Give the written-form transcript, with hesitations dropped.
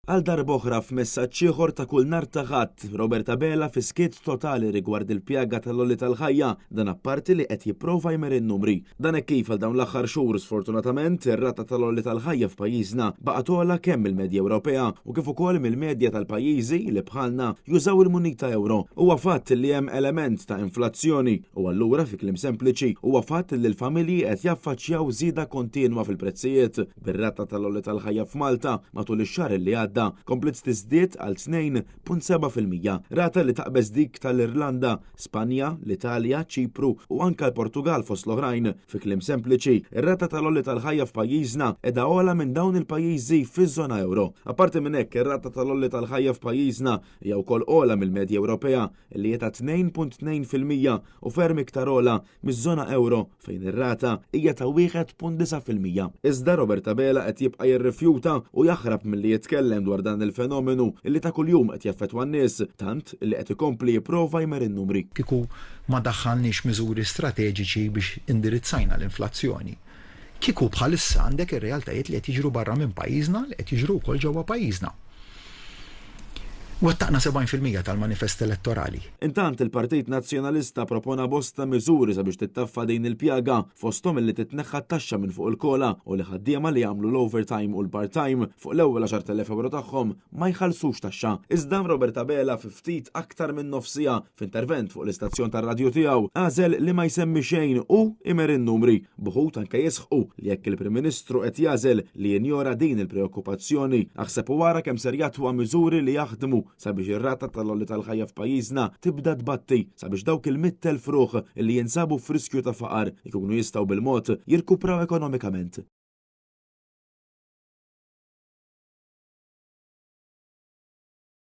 Għal darba oħra f'messaġġ ieħor ta' kull nhar ta' Ħadd, Roberta Bela fi skiet totali rigward il-pjaga tal-lolli tal-ħajja dan apparti li qed jipprova jmer in-numri. Dan hekk kif għal dawn l-aħħar xhur sfortunatament ir-rata tal-lolli tal-ħajja f'pajjiżna baqgħet ogħla kemm mill-medja Ewropea u kif ukoll mill-medja tal-pajjiżi li bħalna jużaw il-munita euro. Huwa fatt li hemm element ta' inflazzjoni u allura fi kliem sempliċi huwa fatt li l-familji qed jaffaċċjaw żieda kontinwa fil-prezzijiet. Bir-rata tal-lolli tal-ħajja f'Malta matul ix-xahar li komplet tiżdied għal 2.7%, rata li taqbeż dik tal-Irlanda, Spanja, l-Italja, Ċipru u anke l-Portugal fost l-oħrajn. Fi kliem sempliċi, ir-rata tal-lolli tal-ħajja f'pajjiżna qiegħda ogħla minn dawn il-pajjiżi fiż-żona euro. Apparti minn hekk, ir-rata tal-lolli tal-ħajja f'pajjiżna hija wkoll ogħla mill-medja Ewropea li hija ta' 2.2% u ferm iktar ogħla miż-żona euro fejn ir-rata hija ta' 1.9%. Iżda Roberta Bela qed jibqa' jirrifjuta u jaħrab milli jitkellem dwar dan il-fenomenu illi ta' kuljum qed jaffettwa n-nies tant li qed ikompli jipprova jmer in-numri. Kieku ma daħħalniex miżuri strateġiċi biex indirizzajna l-inflazzjoni. Kieku bħalissa għandek ir-realtajiet li qed jiġru barra minn pajjiżna li qed jiġru wkoll ġewwa pajjiżna. Wattaqna 70% tal-manifest elettorali. Intant il-Partit Nazzjonalista propona bosta miżuri sabiex tittaffa din il-pjaga fosthom illi titneħħa t-taxxa minn fuq il-kola u li ħaddiema li jagħmlu l-overtime u l-part-time fuq l-ewwel 10,000 euro tagħhom ma jħallsux taxxa. Iżda Roberta Bela fi ftit aktar minn nofsija f'intervent fuq l-istazzjon tar-radju tiegħu għażel li ma jsemmi xejn u imer in-numri. Buħut anke jisħqu li jekk il-Prim Ministru qed jażel li jinjora din il-preokkupazzjoni aħseb wara kemm ser jagħtwa miżuri li jaħdmu sabiex ir-rata tal-lolli tal-ħajja f'pajjiżna tibda tbatti sabiex dawk il-100,000 ruħ li jinsabu f'riskju ta' faqar ikunu jistgħu bil-mod jirkupraw ekonomikament.